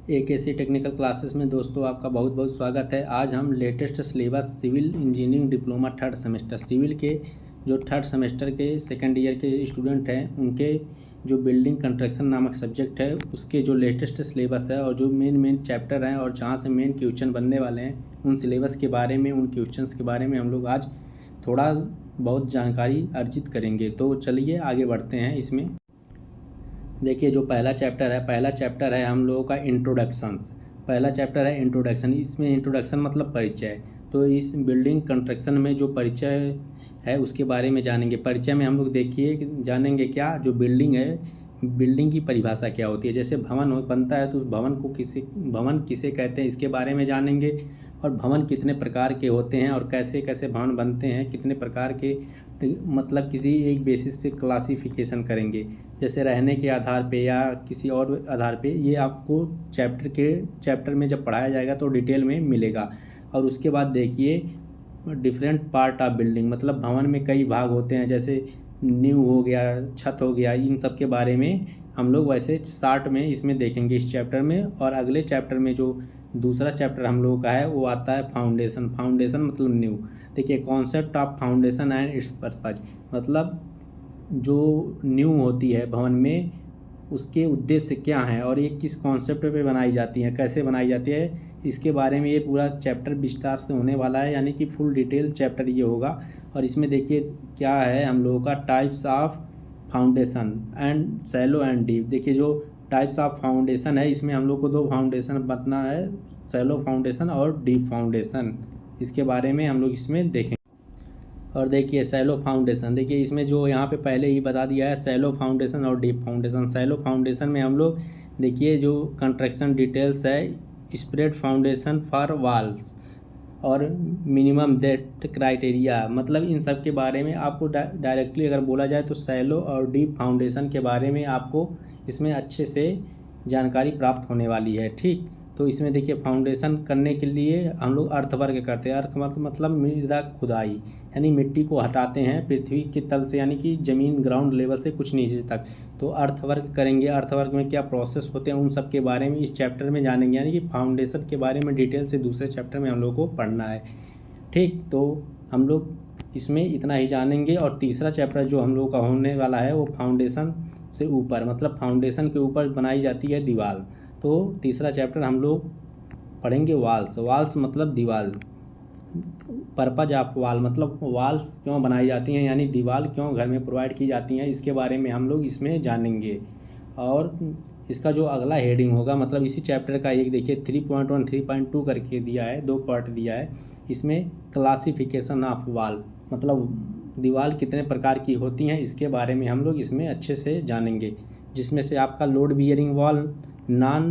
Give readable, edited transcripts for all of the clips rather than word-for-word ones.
एक ऐसी technical classes में दोस्तों आपका बहुत बहुत स्वागत है। आज हम latest syllabus civil engineering diploma third semester civil के जो थर्ड सेमेस्टर के सेकंड ईयर के स्टूडेंट हैं उनके जो बिल्डिंग कंस्ट्रक्शन नामक सब्जेक्ट है उसके जो लेटेस्ट सिलेबस है और जो मेन चैप्टर हैं और जहाँ से मेन क्वेश्चन बनने वाले हैं उन सिलेबस के बारे में, उन क्वेश्चंस के बारे में हम लोग आज थोड़ा बहुत जानकारी अर्जित करेंगे। तो चलिए आगे बढ़ते हैं। इसमें देखिए जो पहला चैप्टर है हम लोगों का इंट्रोडक्शंस। पहला चैप्टर है इंट्रोडक्शन। इसमें इंट्रोडक्शन मतलब परिचय। तो इस बिल्डिंग कंस्ट्रक्शन में जो परिचय है उसके बारे में जानेंगे। परिचय में हम लोग देखिए जानेंगे क्या जो बिल्डिंग है, बिल्डिंग की परिभाषा क्या होती है। जैसे भवन बनता है तो उस भवन किसे कहते हैं इसके बारे में जानेंगे। और भवन कितने प्रकार के होते हैं और कैसे कैसे भवन बनते हैं, कितने प्रकार के, मतलब किसी एक बेसिस पे क्लासिफिकेशन करेंगे, जैसे रहने के आधार पे या किसी और आधार पे। ये आपको चैप्टर में जब पढ़ाया जाएगा तो डिटेल में मिलेगा। और उसके बाद देखिए डिफरेंट पार्ट ऑफ बिल्डिंग, मतलब भवन में कई भाग होते हैं, जैसे नींव हो गया, छत हो गया, इन सब के बारे में हम लोग वैसे शार्ट में इसमें देखेंगे इस चैप्टर में। और अगले चैप्टर में जो दूसरा चैप्टर हम लोगों का है वो आता है फाउंडेशन। फाउंडेशन मतलब नींव। देखिए concept of foundation and it's purpose, मतलब जो नींव होती है भवन में उसके उद्देश्य क्या हैं और ये किस कॉन्सेप्ट पे बनाई जाती हैं, कैसे बनाई जाती है, इसके बारे में ये पूरा चैप्टर विस्तार से होने वाला है, यानी कि फुल डिटेल चैप्टर ये होगा। और इसमें देखिए क्या है हम लोगों का types of foundation and shallow and deep. देखिए जो टाइप्स ऑफ फाउंडेशन है इसमें हम लोग को दो फाउंडेशन बताना है, शैलो फाउंडेशन और डीप फाउंडेशन। इसके बारे में हम लोग इसमें देखेंगे। और देखिए शैलो फाउंडेशन, देखिए इसमें जो यहाँ पे पहले ही बता दिया है शैलो फाउंडेशन और डीप फाउंडेशन। शैलो फाउंडेशन में हम लोग देखिए जो कंस्ट्रक्शन डिटेल्स है, स्प्रेड फाउंडेशन फॉर वॉल्स और मिनिमम डेप्थ क्राइटेरिया, मतलब इन सब के बारे में आपको डायरेक्टली अगर बोला जाए तो शैलो और डीप फाउंडेशन के बारे में आपको इसमें अच्छे से जानकारी प्राप्त होने वाली है। ठीक, तो इसमें देखिए फाउंडेशन करने के लिए हम लोग अर्थवर्क करते हैं। अर्थ मतलब मृदा खुदाई, यानी मिट्टी को हटाते हैं पृथ्वी के तल से, यानी कि ज़मीन ग्राउंड लेवल से कुछ नीचे तक। तो अर्थवर्क करेंगे। अर्थवर्क में क्या प्रोसेस होते हैं उन सब के बारे में इस चैप्टर में जानेंगे, यानी कि फाउंडेशन के बारे में डिटेल से दूसरे चैप्टर में हम लोग को पढ़ना है। ठीक, तो हम लोग इसमें इतना ही जानेंगे। और तीसरा चैप्टर जो हम लोग का होने वाला है वो फाउंडेशन से ऊपर, मतलब फाउंडेशन के ऊपर बनाई जाती है दीवार। तो तीसरा चैप्टर हम लोग पढ़ेंगे वॉल्स। वॉल्स मतलब दीवार। पर्पज ऑफ वॉल, मतलब वॉल्स क्यों बनाई जाती हैं, यानी दीवार क्यों घर में प्रोवाइड की जाती हैं, इसके बारे में हम लोग इसमें जानेंगे। और इसका जो अगला हेडिंग होगा, मतलब इसी चैप्टर का एक देखिए 3.1 3.2 करके दिया है, दो पार्ट दिया है। इसमें क्लासिफिकेशन ऑफ वॉल, मतलब दीवार कितने प्रकार की होती हैं इसके बारे में हम लोग इसमें अच्छे से जानेंगे, जिसमें से आपका load bearing wall, non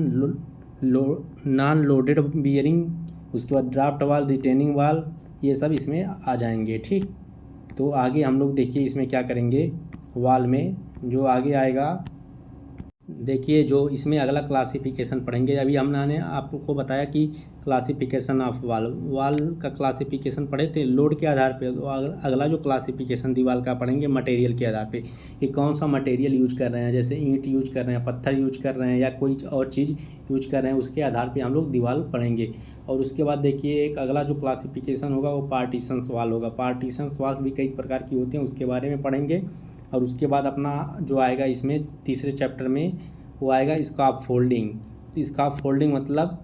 loaded bearing, उसके बाद ड्राफ्ट वॉल, रिटेनिंग वॉल, ये सब इसमें आ जाएंगे। ठीक, तो आगे हम लोग देखिए इसमें क्या करेंगे। वॉल में जो आगे आएगा, देखिए जो इसमें अगला क्लासिफिकेशन पढ़ेंगे। अभी हमने आपको बताया कि क्लासिफिकेशन ऑफ वॉल का क्लासिफिकेशन पढ़े थे लोड के आधार पे। तो अगला जो क्लासिफिकेशन दीवार का पढ़ेंगे मटेरियल के आधार पे, कि कौन सा मटेरियल यूज कर रहे हैं, जैसे ईंट यूज कर रहे हैं, पत्थर यूज कर रहे हैं या कोई और चीज़ यूज कर रहे हैं, उसके आधार पे हम लोग दीवार पढ़ेंगे। और उसके बाद देखिए एक अगला जो क्लासिफिकेशन होगा वो पार्टीशंस वॉल होगा। पार्टीशंस वॉल भी कई प्रकार की होती हैं, उसके बारे में पढ़ेंगे। और उसके बाद अपना जो आएगा इसमें तीसरे चैप्टर में वो आएगा स्काफ फोल्डिंग। स्काफ फोल्डिंग मतलब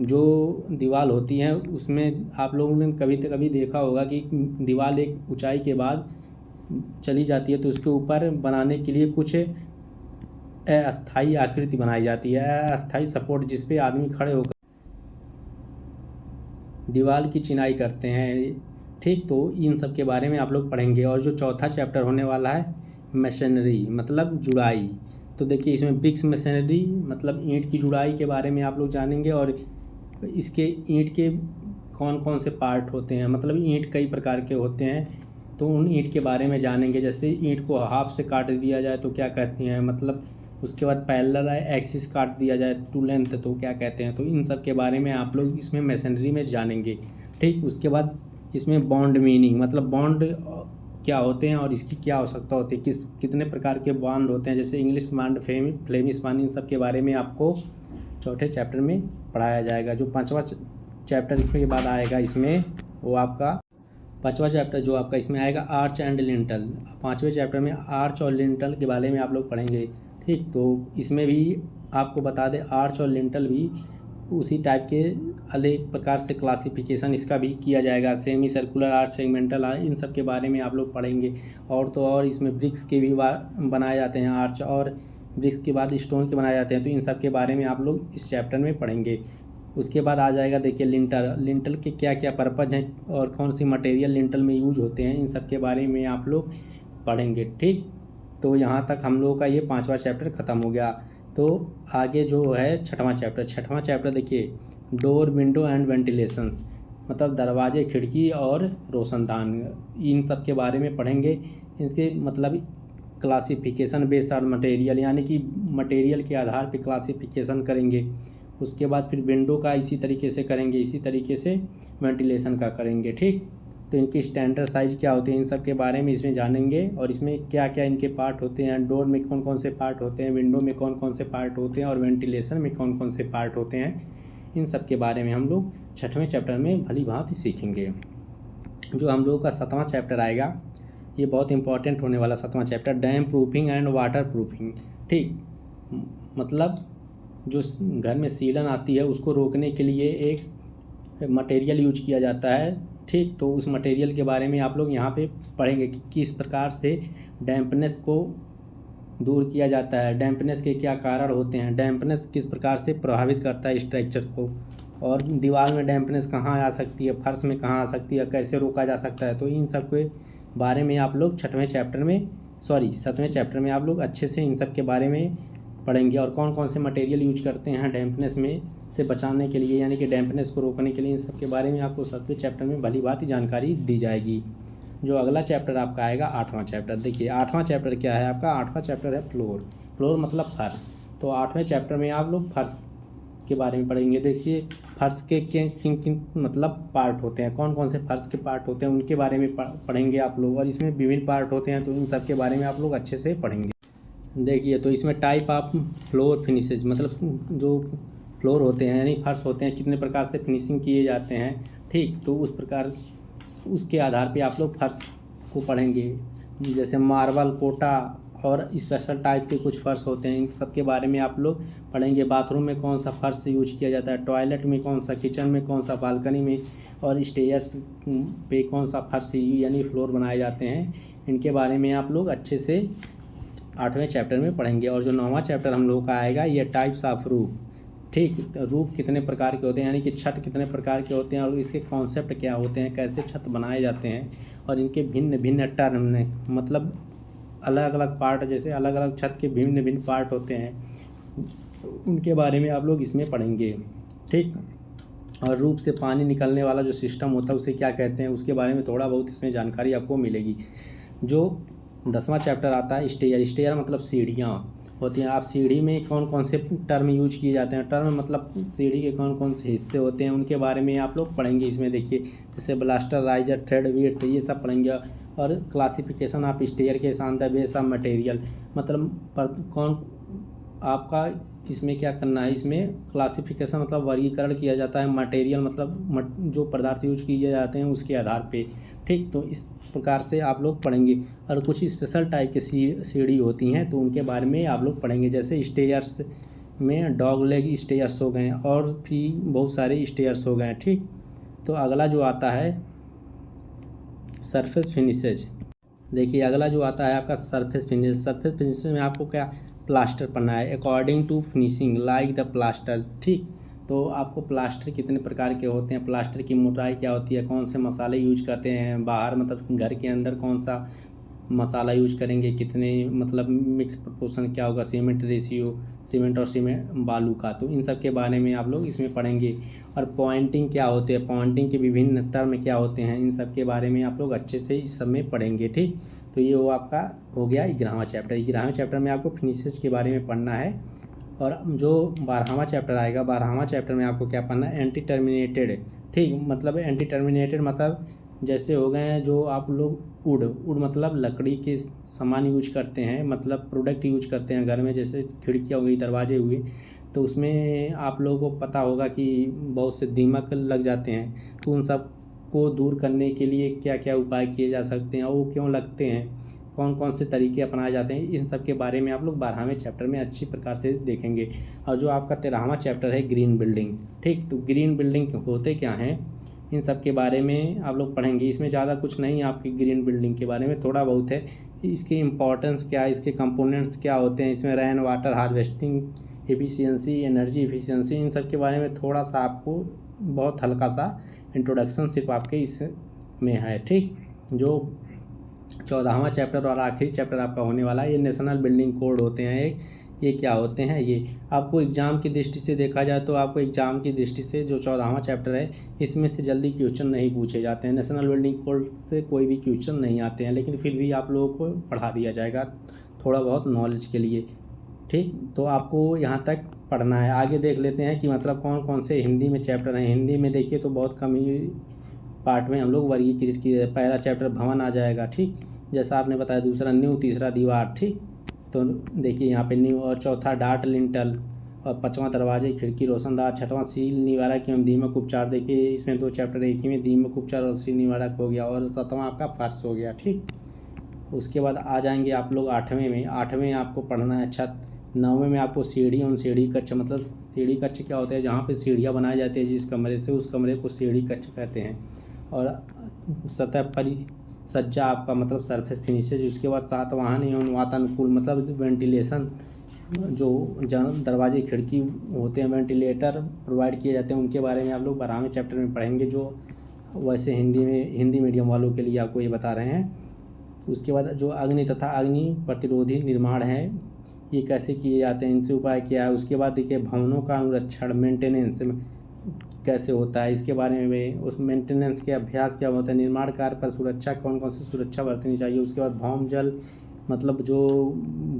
जो दीवार होती है उसमें आप लोगों ने कभी देखा होगा कि दीवार एक ऊंचाई के बाद चली जाती है तो उसके ऊपर बनाने के लिए कुछ अस्थाई आकृति बनाई जाती है, अस्थाई सपोर्ट, जिस पे आदमी खड़े होकर दीवार की चिनाई करते हैं। ठीक, तो इन सब के बारे में आप लोग पढ़ेंगे। और जो चौथा चैप्टर होने वाला है मशीनरी, मतलब जुड़ाई। तो देखिए इसमें ब्रिक्स मशीनरी मतलब ईंट की जुड़ाई के बारे में आप लोग जानेंगे। और इसके ईंट के कौन कौन से पार्ट होते हैं, मतलब ईंट कई प्रकार के होते हैं, तो उन ईंट के बारे में जानेंगे। जैसे ईंट को हाफ से काट दिया जाए तो क्या कहते हैं, मतलब उसके बाद पैरेलल एक्सिस काट दिया जाए टू लेंथ तो क्या कहते हैं। तो इन सब के बारे में आप लोग इसमें मशीनरी में जानेंगे। ठीक, उसके बाद इसमें बॉन्ड मीनिंग, मतलब बॉन्ड क्या होते हैं और इसकी क्या आवश्यकता होती है, कितने प्रकार के बॉन्ड होते हैं, जैसे इंग्लिश बॉन्ड, फ्लेमिश बॉन्ड, इन सब के बारे में आपको चौथे चैप्टर में पढ़ाया जाएगा। जो पाँचवा चैप्टर इसके बाद आएगा इसमें, वो आपका पाँचवा चैप्टर जो आपका इसमें आएगा आर्च एंड लिंटल। पाँचवें चैप्टर में आर्च और लिंटल के बारे में आप लोग पढ़ेंगे। ठीक, तो इसमें भी आपको बता दें आर्च और लिंटल भी उसी टाइप के अलग प्रकार से क्लासिफिकेशन इसका भी किया जाएगा। Semicircular arch, segmental arch, इन सब के बारे में आप लोग पढ़ेंगे। और तो और इसमें ब्रिक्स के भी बनाए जाते हैं आर्च, और ब्रिक्स के बाद स्टोन के बनाए जाते हैं। तो इन सब के बारे में आप लोग इस चैप्टर में पढ़ेंगे। उसके बाद आ जाएगा देखिए लिंटल के क्या क्या पर्पज़ हैं और कौन सी मटेरियल लिंटल में यूज होते हैं, इन सब के बारे में आप लोग पढ़ेंगे। ठीक, तो यहाँ तक हम लोगों का ये पाँचवा चैप्टर ख़त्म हो गया। तो आगे जो है छठवां चैप्टर देखिए, डोर, विंडो एंड वेंटिलेशंस, मतलब दरवाजे, खिड़की और रोशनदान, इन सब के बारे में पढ़ेंगे। इनके मतलब क्लासिफिकेशन बेस्ड ऑन मटेरियल, यानी कि मटेरियल के आधार पे क्लासिफिकेशन करेंगे। उसके बाद फिर विंडो का इसी तरीके से करेंगे, इसी तरीके से वेंटिलेशन का करेंगे। ठीक, तो इनकी स्टैंडर्ड साइज क्या होती है, इन सब के बारे में इसमें जानेंगे। और इसमें क्या क्या इनके पार्ट होते हैं, डोर में कौन कौन से पार्ट होते हैं, विंडो में कौन कौन से पार्ट होते हैं, और वेंटिलेशन में कौन कौन से पार्ट होते हैं, इन सब के बारे में हम लोग छठवें चैप्टर में भली भांति सीखेंगे। जो हम लोगों का सातवां चैप्टर आएगा, ये बहुत इंपॉर्टेंट होने वाला सातवां chapter, dam proofing and water proofing. ठीक, मतलब जो घर में सीलन आती है उसको रोकने के लिए एक मटेरियल यूज किया जाता है। ठीक, तो उस मटेरियल के बारे में आप लोग यहाँ पे पढ़ेंगे कि किस प्रकार से डैम्पनेस को दूर किया जाता है, डैम्पनेस के क्या कारण होते हैं, डैम्पनेस किस प्रकार से प्रभावित करता है स्ट्रक्चर को, और दीवार में डैम्पनेस कहाँ आ सकती है, फर्श में कहाँ आ सकती है, कैसे रोका जा सकता है। तो इन सब के बारे में आप लोग सातवें चैप्टर में आप लोग अच्छे से इन सब के बारे में पढ़ेंगे। और कौन कौन से मटेरियल यूज करते हैं डैम्पनेस में से बचाने के लिए, यानी कि डैम्पनेस को रोकने के लिए, इन सब के बारे में आपको सातवें चैप्टर में भली भांति जानकारी दी जाएगी। जो अगला चैप्टर आपका आएगा आठवां चैप्टर। देखिए आठवां चैप्टर क्या है आपका, आठवां चैप्टर है फ्लोर मतलब फर्श। तो आठवें चैप्टर में आप लोग फर्श के बारे में पढ़ेंगे। देखिए फर्श के किन मतलब पार्ट होते हैं, कौन कौन से फर्श के पार्ट होते हैं, उनके बारे में पढ़ेंगे आप लोग। और इसमें विभिन्न पार्ट होते हैं, तो इन सब के बारे में आप लोग अच्छे से पढ़ेंगे। देखिए तो इसमें टाइप ऑफ फ्लोर फिनिशेज, मतलब जो फ्लोर होते हैं यानी फर्श होते हैं, कितने प्रकार से फिनिशिंग किए जाते हैं। ठीक, तो उस प्रकार उसके आधार पे आप लोग फर्श को पढ़ेंगे। जैसे मार्बल, पोटा और स्पेशल टाइप के कुछ फर्श होते हैं, इन सब के बारे में आप लोग पढ़ेंगे। बाथरूम में कौन सा फर्श यूज किया जाता है, टॉयलेट में कौन सा, किचन में कौन सा, बालकनी में और स्टेयर्स पे कौन सा फर्श यानी फ्लोर बनाए जाते हैं। इनके बारे में आप लोग अच्छे से आठवें चैप्टर में पढ़ेंगे। और जो नौवां चैप्टर हम लोगों का आएगा, ये टाइप्स ऑफ रूफ। ठीक, रूफ कितने प्रकार के होते हैं, यानी कि छत कितने प्रकार के होते हैं, और इसके कॉन्सेप्ट क्या होते हैं, कैसे छत बनाए जाते हैं, और इनके भिन्न भिन्न टर्म मतलब अलग अलग पार्ट, जैसे अलग अलग छत के भिन्न भिन्न पार्ट होते हैं, उनके बारे में आप लोग इसमें पढ़ेंगे। ठीक, और रूफ से पानी निकलने वाला जो सिस्टम होता है उसे क्या कहते हैं, उसके बारे में थोड़ा बहुत इसमें जानकारी आपको मिलेगी। जो 10वां चैप्टर आता है स्टेयर मतलब सीढ़ियाँ होती हैं। आप सीढ़ी में कौन कौन से टर्म यूज किए जाते हैं, टर्म मतलब सीढ़ी के कौन कौन से हिस्से होते हैं, उनके बारे में आप लोग पढ़ेंगे इसमें। देखिए जैसे ब्लास्टर, राइजर, थ्रेड, विड्थ, ये सब पढ़ेंगे। और क्लासिफिकेशन ऑफ स्टेयर के on the base of material, मतलब कौन आपका इसमें क्या करना है, इसमें क्लासिफिकेशन मतलब वर्गीकरण किया जाता है मटेरियल मतलब जो पदार्थ यूज किए जाते हैं उसके आधार पे। ठीक, तो इस प्रकार से आप लोग पढ़ेंगे। और कुछ स्पेशल टाइप के सीढ़ी होती हैं, तो उनके बारे में आप लोग पढ़ेंगे। जैसे स्टेयर्स में डॉग लेग स्टेयर्स हो गए, और भी बहुत सारे स्टेयर्स हो गए। ठीक, तो अगला जो आता है सरफेस फिनिशेज। देखिए अगला जो आता है आपका सरफेस फिनिशेज में आपको क्या प्लास्टर पढ़ना है, according to finishing like the plaster. ठीक, तो आपको प्लास्टर कितने प्रकार के होते हैं, प्लास्टर की मोटाई क्या होती है, कौन से मसाले यूज करते हैं, बाहर मतलब घर के अंदर कौन सा मसाला यूज करेंगे, कितने मतलब मिक्स प्रोपोर्शन क्या होगा, सीमेंट रेशियो, सीमेंट और सीमेंट बालू का, तो इन सब के बारे में आप लोग इसमें पढ़ेंगे। और पॉइंटिंग क्या होते हैं, पॉइंटिंग के विभिन्न टर्म क्या होते हैं, इन सब के बारे में आप लोग अच्छे से इस सब में पढ़ेंगे। ठीक, तो ये वो आपका हो गया 11वां चैप्टर। 11वें चैप्टर में आपको फिनिशेज के बारे में पढ़ना है। और जो 12वां चैप्टर आएगा, 12वां चैप्टर में आपको क्या पढ़ना है, एंटी टर्मिनेटेड। ठीक, मतलब एंटी टर्मिनेटेड मतलब जैसे हो गए हैं जो आप लोग वुड मतलब लकड़ी के सामान यूज करते हैं, मतलब प्रोडक्ट यूज करते हैं घर में, जैसे खिड़कियाँ हो गई, दरवाजे हुए, तो उसमें आप लोगों को पता होगा कि बहुत से दीमक लग जाते हैं, तो उन सब को दूर करने के लिए क्या क्या उपाय किए जा सकते हैं और वो क्यों लगते हैं, कौन कौन से तरीके अपनाए जाते हैं, इन सब के बारे में आप लोग 12वें चैप्टर में अच्छी प्रकार से देखेंगे। और जो आपका 13वां चैप्टर है ग्रीन बिल्डिंग, ठीक, तो ग्रीन बिल्डिंग होते क्या हैं इन सब के बारे में आप लोग पढ़ेंगे। इसमें ज़्यादा कुछ नहीं है, आपकी ग्रीन बिल्डिंग के बारे में थोड़ा बहुत है, इसकी इम्पोर्टेंस क्या है, इसके कंपोनेंट्स क्या होते हैं, इसमें rain water harvesting, efficiency, energy efficiency, इन सब के बारे में थोड़ा सा आपको बहुत हल्का सा इंट्रोडक्शन सिर्फ आपके इस में है, ठीक। जो 14वां चैप्टर और आखिरी चैप्टर आपका होने वाला है, ये नेशनल बिल्डिंग कोड होते हैं एक, ये क्या होते हैं, ये आपको एग्ज़ाम की दृष्टि से देखा जाए तो आपको एग्ज़ाम की दृष्टि से जो 14वां चैप्टर है इसमें से जल्दी क्वेश्चन नहीं पूछे जाते हैं। नेशनल बिल्डिंग कोड से कोई भी क्वेश्चन नहीं आते हैं, लेकिन फिर भी आप लोगों को पढ़ा दिया जाएगा थोड़ा बहुत नॉलेज के लिए, ठीक। तो आपको यहाँ तक पढ़ना है। आगे देख लेते हैं कि मतलब कौन कौन से हिंदी में चैप्टर हैं। हिंदी में देखिए तो बहुत कम ही पार्ट में हम लोग वर्गीकृत किए। पहला चैप्टर भवन आ जाएगा, ठीक, जैसा आपने बताया। दूसरा न्यू, तीसरा दीवार, ठीक, तो देखिए यहाँ पे न्यू। और चौथा डार्ट लिंटल, और 5वां दरवाजे खिड़की रोशनदार, 6वां सील निवारक एवं दीमक उपचार। देखिए इसमें 2 चैप्टर, एक ही में दीमक उपचार और सील निवारक हो गया, और 7वां आपका फर्श हो गया, ठीक। उसके बाद आ जाएंगे आप लोग 8वें में। 8वें आपको पढ़ना है छत। 9वें में आपको सीढ़ी और सीढ़ी कक्ष, मतलब सीढ़ी कक्ष क्या होता है, जहाँ पे सीढ़ियाँ बनाई जाती है जिस कमरे से, उस कमरे को सीढ़ी कक्ष कहते हैं। और सतह परिसज्जा आपका मतलब सरफेस फिनिशेज। उसके बाद सातवाहन एवं वातानुकूल, मतलब वेंटिलेशन, जो दरवाजे खिड़की होते हैं वेंटिलेटर प्रोवाइड किए जाते हैं, उनके बारे में आप लोग 12वें चैप्टर में पढ़ेंगे, जो वैसे हिंदी मीडियम वालों के लिए आपको ये बता रहे हैं। उसके बाद जो अग्नि तथा अग्नि प्रतिरोधी निर्माण है, ये कैसे किए जाते हैं, इनसे उपाय क्या है। उसके बाद देखिए भवनों का अनुरक्षण, मेंटेनेंस कैसे होता है, इसके बारे में। उस मेंटेनेंस के अभ्यास क्या होता है। निर्माण कार्य पर सुरक्षा, कौन कौन सी सुरक्षा बरतनी चाहिए। उसके बाद भौम जल, मतलब जो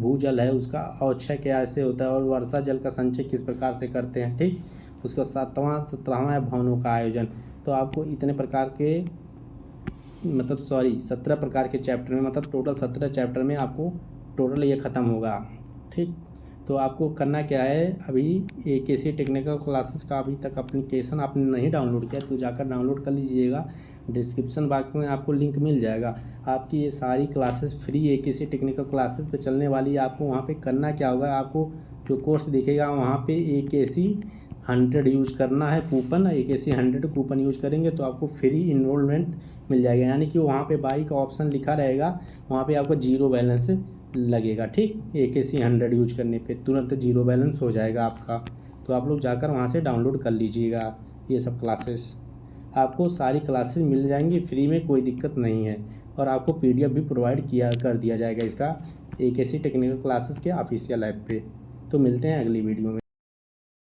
भूजल है उसका अवक्षय कैसे होता है, और वर्षा जल का संचय किस प्रकार से करते हैं, ठीक। उसका 17वां है भवनों का आयोजन। तो आपको इतने प्रकार के, मतलब 17 प्रकार के चैप्टर में, मतलब टोटल 17 चैप्टर में आपको टोटल ये ख़त्म होगा, ठीक। तो आपको करना क्या है, अभी AKC टेक्निकल क्लासेस का अभी तक एप्लीकेशन आपने नहीं डाउनलोड किया तो जाकर डाउनलोड कर लीजिएगा। डिस्क्रिप्शन बॉक्स में आपको लिंक मिल जाएगा। आपकी ये सारी classes free AKC technical classes पे चलने वाली है। आपको वहाँ पे करना क्या होगा, आपको जो कोर्स दिखेगा वहाँ पे AKC 100 यूज़ करना है, कूपन AKC 100 कूपन यूज़ करेंगे तो आपको फ्री इनरोलमेंट मिल जाएगा। यानी कि वहाँ पे बाई का ऑप्शन लिखा रहेगा, वहाँ पे आपको 0 बैलेंस लगेगा, ठीक। AKC 100 यूज करने पे तुरंत 0 बैलेंस हो जाएगा आपका। तो आप लोग जाकर वहाँ से डाउनलोड कर लीजिएगा ये सब क्लासेस। आपको सारी क्लासेस मिल जाएंगी फ्री में, कोई दिक्कत नहीं है। और आपको PDF भी प्रोवाइड कर दिया जाएगा इसका AKC टेक्निकल क्लासेस के ऑफिशियल ऐप पे। तो मिलते हैं अगली वीडियो में।